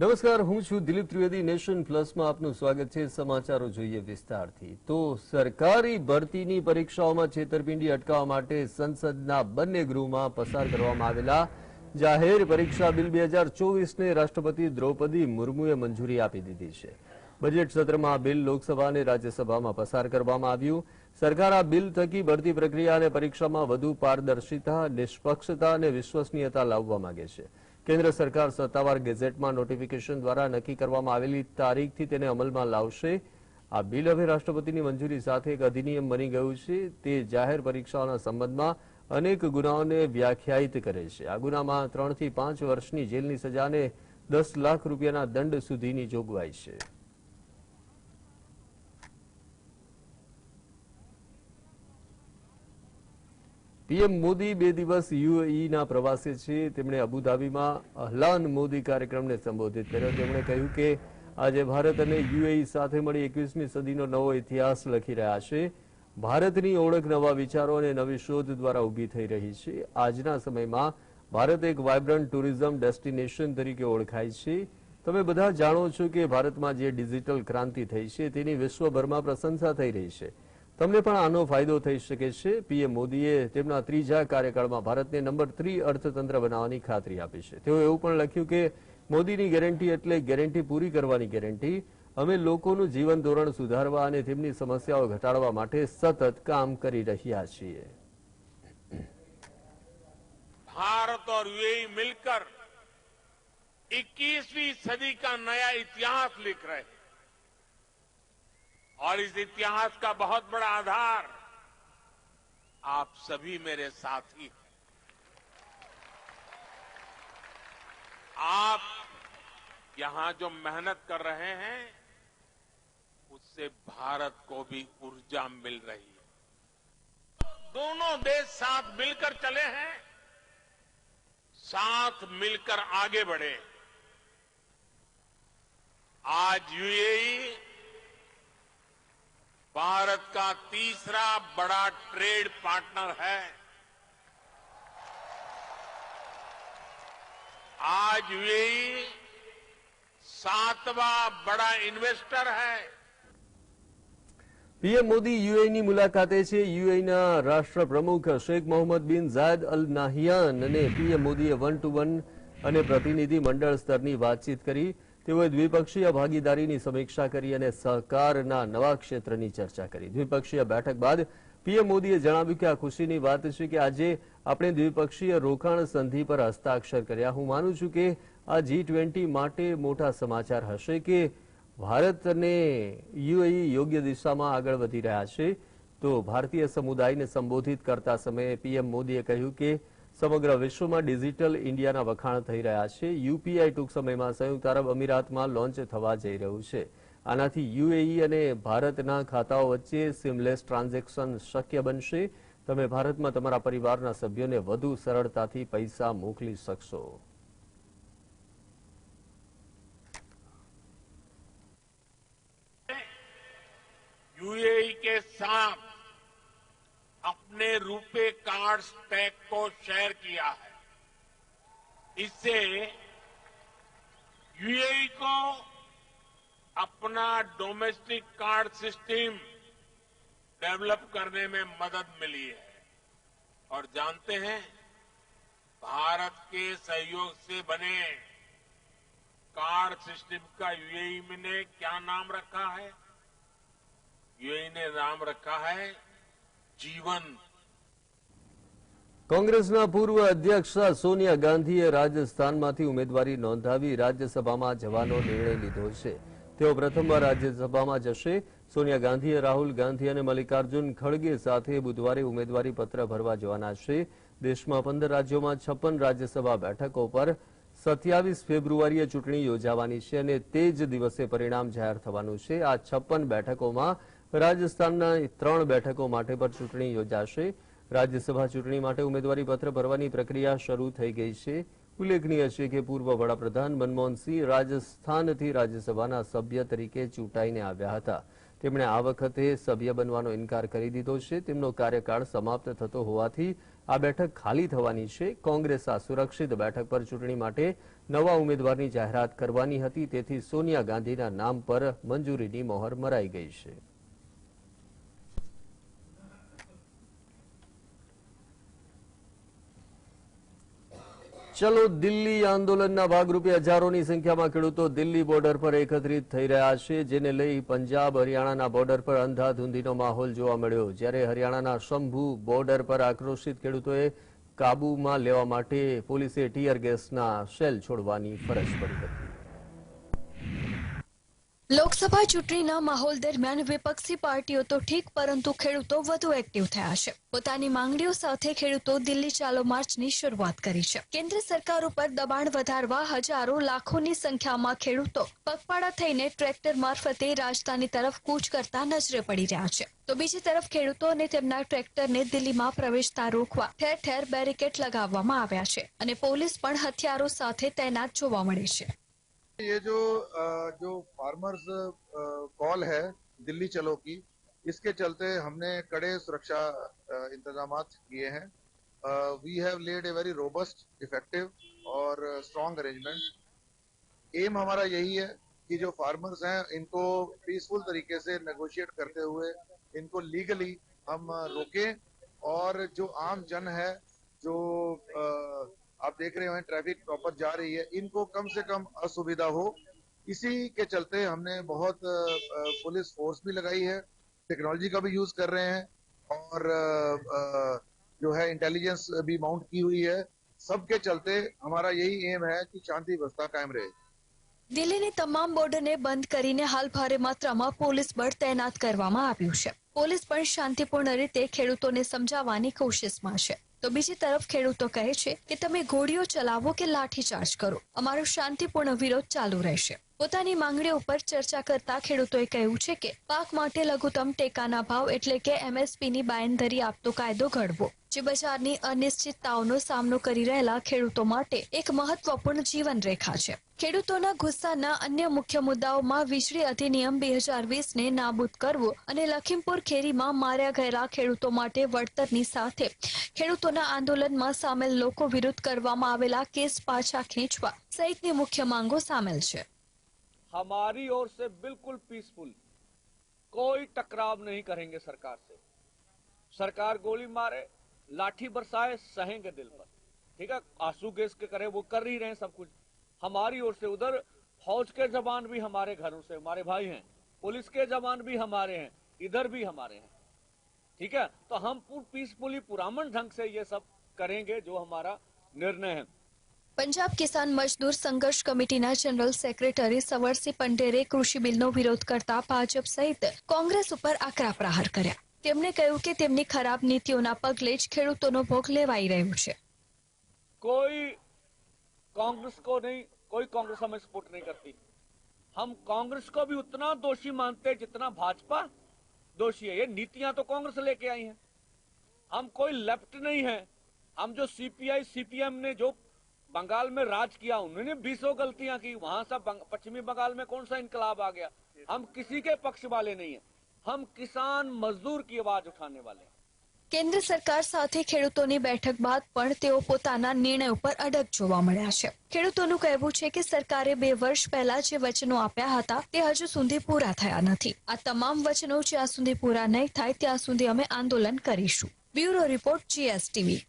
નમસ્કાર, હું છું દિલીપ ત્રિવેદી. નેશન પ્લસમાં આપનું સ્વાગત છે. સમાચારો જોઈએ વિસ્તારથી. તો સરકારી ભરતીની પરીક્ષાઓમાં છેતરપિંડી અટકાવવા માટે સંસદના બંને ગૃહમાં પસાર કરવામાં આવેલા જાહેર પરીક્ષા બિલ 2024ને રાષ્ટ્રપતિ દ્રૌપદી મુર્મુએ મંજૂરી આપી દીધી છે. બજેટ સત્રમાં આ બિલ લોકસભા અને રાજ્યસભામાં પસાર કરવામાં આવ્યું. સરકાર આ બિલ થકી ભરતી પ્રક્રિયા અને પરીક્ષામાં વધુ પારદર્શિતા, નિષ્પક્ષતા અને વિશ્વસનીયતા લાવવા માંગે છે. કેન્દ્ર સરકાર સત્તાવાર ગેઝેટમાં નોટિફિકેશન દ્વારા નક્કી કરવામાં આવેલી તારીખથી તેને અમલમાં લાવશે. આ બિલ હવે રાષ્ટ્રપતિની મંજૂરી સાથે એક અધિનિયમ બની ગયું છે. તે જાહેર પરીક્ષાઓના સંબંધમાં અનેક ગુનાઓને વ્યાખ્યાયિત કરે છે. આ ગુનામાં 3 થી 5 વર્ષની જેલની સજા અને 10 લાખ રૂપિયાના દંડ સુધીની જોગવાઈ છે. પીએમ મોદી 2 દિવસ યુએઈના પ્રવાસે છે. તેમણે અબુધાબીમાં અહલાન મોદી કાર્યક્રમને સંબોધિત કર્યો. તેમણે કહ્યું કે આજે ભારત અને યુએઈ સાથે મળી 21મી સદીનો નવો ઇતિહાસ લખી રહ્યા છે. ભારતની ઓળખ નવા વિચારો અને નવી શોધ દ્વારા ઊભી થઈ રહી છે. આજના સમયમાં ભારત એક વાઇબ્રન્ટ ટુરિઝમ ડેસ્ટિનેશન તરીકે ઓળખાય છે. તમે બધા જાણો છો કે ભારતમાં જે ડિજિટલ ક્રાંતિ થઈ છે તેની વિશ્વભરમાં પ્રશંસા થઈ રહી છે. તમને પણ આનો ફાયદો થઈ શકે છે. પીએમ મોદીએ તેમના ત્રીજા કાર્યકાળમાં ભારતને નંબર 3 અર્થતંત્ર બનાવવાની ખાતરી આપી છે. તેઓ એવું પણ લખ્યું કે મોદીની ગેરંટી એટલે ગેરંટી પૂરી કરવાની ગેરંટી. અમે લોકોનું જીવન ધોરણ સુધારવા અને તેમની સમસ્યાઓ ઘટાડવા માટે સતત કામ કરી રહ્યા છીએ. भारत और यूएई मिलकर 21वीं सदी का नया इतिहास लिख रहे हैं और इस इतिहास का बहुत बड़ा आधार आप सभी मेरे साथी हैं। आप यहां जो मेहनत कर रहे हैं उससे भारत को भी ऊर्जा मिल रही है। दोनों देश साथ मिलकर चले हैं, साथ मिलकर आगे बढ़े। आज यूएई भारत का तीसरा बड़ा ट्रेड पार्टनर है। आज यूएई 7वां बड़ा इन्वेस्टर है। પીએમ મોદી યુએઈની મુલાકાતે છે. યુએઈના રાષ્ટ્ર પ્રમુખ શેખ મોહમ્મદ બિન ઝાયદ અલ નાહિયાન અને પીએમ મોદીએ 1-to-1 અને પ્રતિનિધિ મંડળ સ્તરની વાતચીત કરી. તેઓએ દ્વિપક્ષીય ભાગીદારીની સમીક્ષા કરી અને સહકારના નવા ક્ષેત્રની ચર્ચા કરી. દ્વિપક્ષીય બેઠક બાદ પીએમ મોદીએ જણાવ્યું કે આ ખુશીની વાત છે કે આજે આપણે દ્વિપક્ષીય રોકાણ સંધિ પર હસ્તાક્ષર કર્યા. હું માનું છું કે આ G20 માટે મોટા સમાચાર હશે કે ભારત અને યુએઈ યોગ્ય દિશામાં આગળ વધી રહ્યા છે. તો ભારતીય સમુદાયને સંબોધિત કરતા સમયે પીએમ મોદીએ કહ્યું કે સમગ્ર વિશ્વમાં ડિજિટલ ઇન્ડિયાના વખાણ થઈ રહ્યા છે. યુપીઆઈ ટૂંક સમયમાં સંયુક્ત અરબ અમીરાતમાં લોન્ચ થવા જઈ રહ્યું છે. આનાથી યુએઈ અને ભારતના ખાતાઓ વચ્ચે સિમલેસ ટ્રાન્ઝેક્શન શક્ય બનશે. તમે ભારતમાં તમારા પરિવારના સભ્યોને વધુ સરળતાથી પૈસા મોકલી શકશો. यूएई के साथ अपने रुपे कार्ड स्टैक को शेयर किया है। इससे यूएई को अपना डोमेस्टिक कार्ड सिस्टम डेवलप करने में मदद मिली है और जानते हैं भारत के सहयोग से बने कार्ड सिस्टम का यूएई ने क्या नाम रखा है? यूएई ने नाम रखा है जीवन. કોંગ્રેસના પૂર્વ અધ્યક્ષ સોનિયા ગાંધીએ રાજસ્થાનમાંથી ઉમેદવારી નોંધાવી રાજ્યસભામાં જવાનો નિર્ણય લીધો છે. તેઓ પ્રથમવાર રાજ્યસભામાં જશે. સોનિયા ગાંધીએ રાહુલ ગાંધી અને મલ્લિકાર્જુન ખડગે સાથે બુધવારે ઉમેદવારી પત્ર ભરવા જવાના છે. દેશમાં 15 રાજ્યોમાં 56 રાજ્યસભા બેઠકો પર 27 ફેબ્રુઆરીએ ચૂંટણી યોજાવાની છે અને તે જ દિવસે પરિણામ જાહેર થવાનું છે. આ 56 બેઠકોમાં રાજસ્થાનના 3 બેઠકો માટે પણ ચૂંટણી યોજાશે. રાજ્યસભા ચૂંટણી માટે ઉમેદવારી પત્ર ભરવાની પ્રક્રિયા શરૂ થઈ ગઈ છે. ઉલ્લેખનીય છે કે પૂર્વ વડાપ્રધાન મનમોહનસિંહ રાજસ્થાનથી રાજ્યસભાના સભ્ય તરીકે ચૂંટાઈને આવ્યા હતા. તેમણે આ વખતે સભ્ય બનવાનો ઇનકાર કરી દીધો છે. તેમનો કાર્યકાળ સમાપ્ત થતો હોવાથી આ બેઠક ખાલી થવાની છે. કોંગ્રેસ આ સુરક્ષિત બેઠક પર ચૂંટણી માટે નવા ઉમેદવારની જાહેરાત કરવાની હતી, તેથી સોનિયા ગાંધીના નામ પર મંજૂરીની મહોર મરાઈ ગઈ છે. ચલો દિલ્હી આંદોલનના ભાગરૂપે હજારોની સંખ્યામાં ખેડૂતો દિલ્હી બોર્ડર પર એકત્રિત થઈ રહ્યા છે, જેને લઈ પંજાબ હરિયાણાના બોર્ડર પર અંધાધૂંધીનો માહોલ જોવા મળ્યો. જ્યારે હરિયાણાના શંભુ બોર્ડર પર આક્રોશિત ખેડૂતોએ કાબૂમાં લેવા માટે પોલીસે ટીયર ગેસના શેલ છોડવાની ફરજ પડી હતી. લોકસભા ચૂંટણીના માહોલ દરમિયાન વિપક્ષી પાર્ટીઓ તો ઠીક, પરંતુ ખેડૂતો વધુ એક્ટિવ થયા છે. પોતાની માંગણીઓ સાથે ખેડૂતો દિલ્હી ચાલો માર્ચની શરૂઆત કરી છે. કેન્દ્ર સરકાર ઉપર દબાણ વધારવા હજારો લાખોની સંખ્યામાં ખેડૂતો પગપાળા થઈને ટ્રેક્ટર મારફતે રાજધાની તરફ કૂચ કરતા નજરે પડી રહ્યા છે. તો બીજી તરફ ખેડૂતો અને તેમના ટ્રેક્ટરને દિલ્હીમાં પ્રવેશતા રોકવા ઠેર ઠેર બેરિકેડ લગાવવામાં આવ્યા છે અને પોલીસ પણ હથિયારો સાથે તૈનાત જોવા મળે છે. ये जो फार्मर्स कॉल है दिल्ली चलो की, इसके चलते हमने कड़े सुरक्षा इंतजामात किए हैं. We have laid a very robust, effective और स्ट्रॉन्ग अरेंजमेंट. एम हमारा यही है कि जो फार्मर्स हैं इनको पीसफुल तरीके से नेगोशिएट करते हुए इनको लीगली हम रोकें और जो आम जन है, जो आप देख रहे हैं ट्रैफिक प्रॉपर जा रही है, इनको कम से कम असुविधा हो, इसी के चलते हमने बहुत पुलिस फोर्स भी लगाई है, टेक्नोलॉजी का भी यूज कर रहे हैं और जो है इंटेलिजेंस भी माउंट की हुई है. सबके चलते हमारा यही एम है कि शांति व्यवस्था कायम रहे. દિલ્હીની તમામ બોર્ડરને બંધ કરીને હાલ ભારે માત્રામાં પોલીસ બળ તૈનાત કરવામાં આવ્યું છે. પોલીસ પણ શાંતિપૂર્ણ રીતે ખેડૂતોને સમજાવવાની કોશિશમાં છે. તો બીજી તરફ ખેડૂતો કહે છે કે તમે ગોળીઓ ચલાવો કે લાઠીચાર્જ કરો, અમારો શાંતિપૂર્ણ વિરોધ ચાલુ રહેશે. પોતાની માંગણીઓ પર ચર્ચા કરતા ખેડૂતોએ કહ્યું છે કે પાક માટે લઘુત્તમ ટેકાના ભાવ એટલે કે MSPની બાંયધરી આપતો કાયદો ઘડવો, જે બજારની અનિશ્ચિતતાઓનો સામનો કરી રહેલા ખેડૂતો માટે એક મહત્વપૂર્ણ જીવન રેખા છે. ખેડૂતોના ગુસ્સાના અન્ય મુખ્ય મુદ્દાઓમાં વીજળી અધિનિયમ 2020ને નાબૂદ કરવું અને લખીમપુર ખેરીમાં માર્યા ગયેલા ખેડૂતો માટે વળતરની સાથે ખેડૂતોના આંદોલનમાં સામેલ લોકો વિરુદ્ધ કરવામાં આવેલા કેસ પાછા ખેંચવા સહિતની મુખ્ય માંગો સામેલ છે. हमारी ओर से बिल्कुल पीसफुल, कोई टकराव नहीं करेंगे सरकार से. सरकार गोली मारे, लाठी बरसाए, सहेंगे दिल पर. ठीक है, आंसू गैस के करे वो कर ही रहे हैं सब कुछ. हमारी ओर से उधर फौज के जवान भी हमारे घरों से हमारे भाई हैं, पुलिस के जवान भी हमारे हैं, इधर भी हमारे हैं. ठीक है, तो हम पीसफुली पुरामन ढंग से ये सब करेंगे जो हमारा निर्णय है. પંજાબ કિસાન મજદૂર સંઘર્ષ કમિટીના જનરલ સેક્રેટરી સવરસિંહ પંડેરે કૃષિ બિલનો વિરોધ કરતા ભાજપ સહિત કોંગ્રેસ ઉપર આકરા પ્રહાર કર્યા. તેમણે કહ્યું કે તેમની ખરાબ નીતિઓના પગલે જ ખેડૂતોનો ભોગ લેવાઈ રહ્યો છે. कोई कांग्रेस को नहीं, कोई कांग्रेस हमें सपोर्ट नहीं करती. हम कांग्रेस को भी उतना दोषी मानते हैं जितना भाजपा दोषी है. ये नीतियां तो कांग्रेस लेके आई हैं. हम कोई लेफ्ट नहीं है. हम जो CPI CPM ने जो बंगाल में राज किया, उन्होंने 20 गलतियां की. वहां से पश्चिमी बंगाल में कौन सा इनकलाब आ गया? हम किसी के पक्ष वाले नहीं है. हम किसान मजदूर की आवाज उठाने वाले हैं. કેન્દ્ર સરકાર સાથે ખેડૂતોની બેઠક બાદ પણ તેઓ પોતાના નિર્ણય ઉપર અડગ જોવા મળ્યા છે. ખેડૂતોનું કહેવું છે કે સરકારે 2 વર્ષ પહેલા જે વચનો આપ્યા હતા તે હજુ સુધી પૂરા થયા નથી. આ તમામ વચનો જ્યાં સુધી પૂરા નહીં થાય ત્યાં સુધી અમે આંદોલન કરીશું. Bureau report GSTV.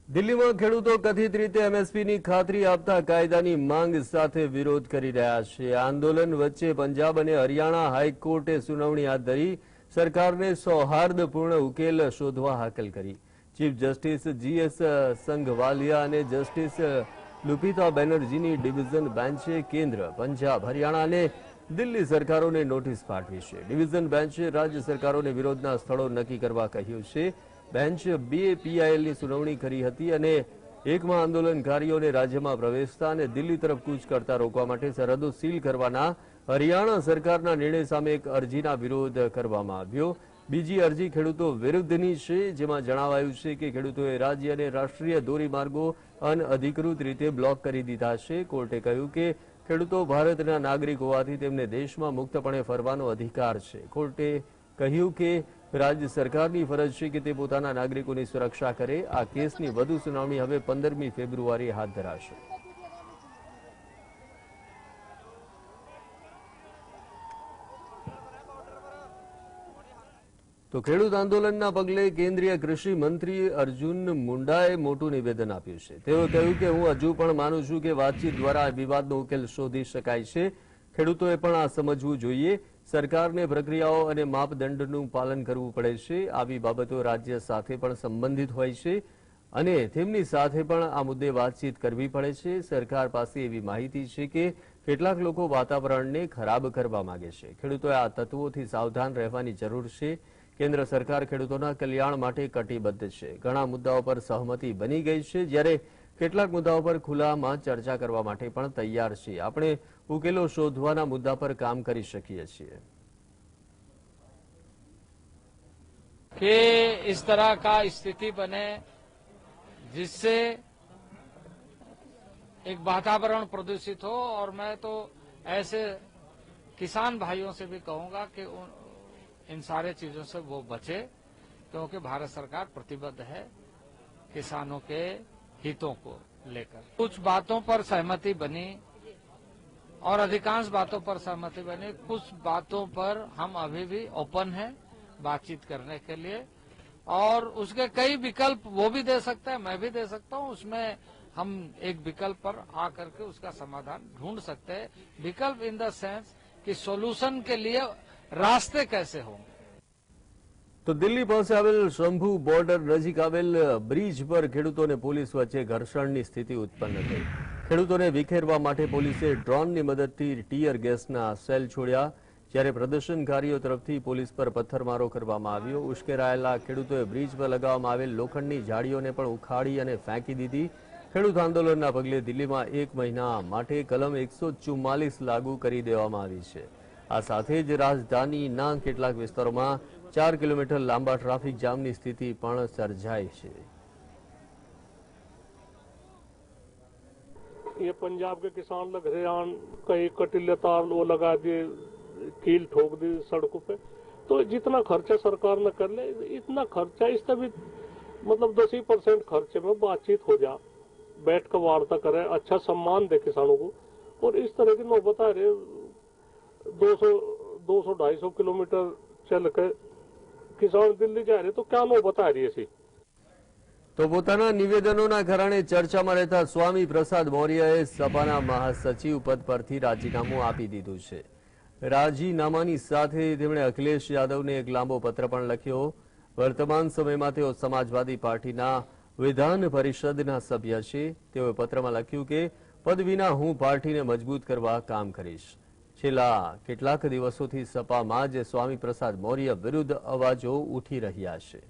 દિલ્હીમાં ખેડૂતો કથિત રીતે MSPની ખાતરી આપતા કાયદાની માંગ સાથે વિરોધ કરી રહ્યા છે. આંદોલન વચ્ચે પંજાબ અને હરિયાણા હાઈકોર્ટે સુનાવણી હાથ ધરી સરકારને સૌહાર્દપૂર્ણ ઉકેલ શોધવા હાકલ કરી. ચીફ જસ્ટિસ GS સંઘવાલિયા અને જસ્ટિસ લુપિતા બેનર્જીની ડિવિઝન બેન્ચે કેન્દ્ર, પંજાબ, હરિયાણા અને દિલ્હી સરકારોને નોટિસ પાઠવી છે. ડિવિઝન બેન્ચે રાજ્ય સરકારોને વિરોધના સ્થળો નક્કી કરવા કહ્યું છે. બેન્ચ 2 PILની સુનાવણી કરી હતી અને એકમાં આંદોલનકારીઓને રાજ્યમાં પ્રવેશતા અને દિલ્હી તરફ કૂચ કરતા રોકવા માટે સરહદો સીલ કરવાના હરિયાણા સરકારના નિર્ણય સામે એક અરજીના વિરોધ કરવામાં આવ્યો. બીજી અરજી ખેડૂતો વિરુદ્ધની છે, જેમાં જણાવાયું છે કે ખેડૂતોએ રાજ્ય અને રાષ્ટ્રીય ધોરીમાર્ગો અનઅધિકૃત રીતે બ્લોક કરી દીધા છે. કોર્ટે કહ્યું કે ખેડૂતો ભારતના નાગરિક હોવાથી તેમને દેશમાં મુક્તપણે ફરવાનો અધિકાર છે. કોર્ટે કહ્યું કે રાજ્ય સરકારની ફરજ છે કે તે પોતાના નાગરિકોની સુરક્ષા કરે. આ કેસની વધુ સુનાવણી હવે 15મી ફેબ્રુઆરીએ હાથ ધરાશે. તો ખેડૂત આંદોલનના પગલે કેન્દ્રીય કૃષિ મંત્રી અર્જુન મુંડાએ મોટું નિવેદન આપ્યું છે. તેઓએ કહ્યું કે હું હજુ પણ માનું છું કે વાતચીત દ્વારા આ વિવાદનો ઉકેલ શોધી શકાય છે. ખેડૂતોએ પણ આ સમજવું જોઈએ. સરકારને પ્રક્રિયાઓ અને માપદંડનું પાલન કરવું પડે છે. આવી બાબતો રાજ્ય સાથે પણ સંબંધિત હોય છે અને તેમની સાથે પણ આ મુદ્દે વાતચીત કરવી પડે છે. સરકાર પાસે એવી માહિતી છે કે કેટલાક લોકો વાતાવરણને ખરાબ કરવા માંગે છે. ખેડૂતોએ આ તત્વોથી સાવધાન રહેવાની જરૂર છે. કેન્દ્ર સરકાર ખેડૂતોના કલ્યાણ માટે કટિબદ્ધ છે. ઘણા મુદ્દાઓ પર સહમતિ બની ગઈ છે, જ્યારે કેટલાક મુદ્દાઓ પર ખુલ્લામાં ચર્ચા કરવા માટે પણ તૈયાર છીએ. આપણે ઉકેલો શોધવાના મુદ્દા પર કામ કરી શકીએ છીએ. कि इस तरह का स्थिति बने जिससे एक वातावरण प्रदूषित हो, और मैं तो ऐसे किसान भाइयों से भी कहूंगा कि इन सारे चीजों से वो बचे, क्योंकि भारत सरकार प्रतिबद्ध है किसानों के हितों को लेकर. कुछ बातों पर सहमति बनी और अधिकांश बातों पर सहमति बनी. कुछ बातों पर हम अभी भी ओपन हैं बातचीत करने के लिए, और उसके कई विकल्प वो भी दे सकता है, मैं भी दे सकता हूं. उसमें हम एक विकल्प पर आकर के उसका समाधान ढूंढ सकते हैं. विकल्प इन द सेंस कि सोल्यूशन के लिए रास्ते कैसे होंगे. તો દિલ્હી પાસે આવેલ શંભુ બોર્ડર નજીક આવેલ બ્રિજ પર ખેડૂતો અને પોલીસ વચ્ચે ઘર્ષણની સ્થિતિ ઉત્પન્ન થઈ. ખેડૂતોને વિખેરવા માટે પોલીસે ડ્રોનની મદદથી ટીયર ગેસના સેલ છોડ્યા, જ્યારે પ્રદર્શનકારીઓ તરફથી પોલીસ પર પથ્થરમારો કરવામાં આવ્યો. ઉશ્કેરાયેલા ખેડૂતોએ બ્રિજ પર લગાવવામાં આવેલ લોખંડની જાળીઓને પણ ઉખાડી અને ફેંકી દીધી. ખેડૂત આંદોલનના પગલે દિલ્હીમાં 1 મહિના માટે કલમ 144 લાગુ કરી દેવામાં આવી છે. આ સાથે જ રાજધાનીના કેટલાક વિસ્તારોમાં 4 કિલોમીટર લાંબા ટ્રાફિક જામની સ્થિતિ પણ સર્જાઈ છે. ये पंजाब के किसान लोग हरियाण कई कटीले तार वो लगा दिए, कील ठोक दी सड़कों पे. तो जितना खर्चा सरकार ने कर ले, इतना खर्चा इससे भी मतलब 10% खर्चे में बातचीत हो जा, बैठ कर वार्ता करे, अच्छा सम्मान दे किसानों को. और इस तरह की नौबत आ रही 200-250 किलोमीटर चल के किसान दिल्ली जा रहे, तो क्या नौबत आ रही है. તો પોતાના નિવેદનોના કારણે ચર્ચામાં રહેતા સ્વામી પ્રસાદ મૌર્યએ સપાના મહાસચિવ પદ પરથી રાજીનામું આપી દીધું છે. રાજીનામાની સાથે તેમણે અખિલેશ યાદવને એક લાંબો પત્ર પણ લખ્યો. વર્તમાન સમયમાં તેઓ સમાજવાદી પાર્ટીના વિધાન પરિષદના સભ્ય છે. તેઓએ પત્રમાં લખ્યું કે પદ વિના હું પાર્ટીને મજબૂત કરવા કામ કરીશ. છેલ્લા કેટલાક દિવસોથી સપામાં જ સ્વામી પ્રસાદ મૌર્ય વિરુદ્ધ અવાજો ઉઠી રહ્યા છે.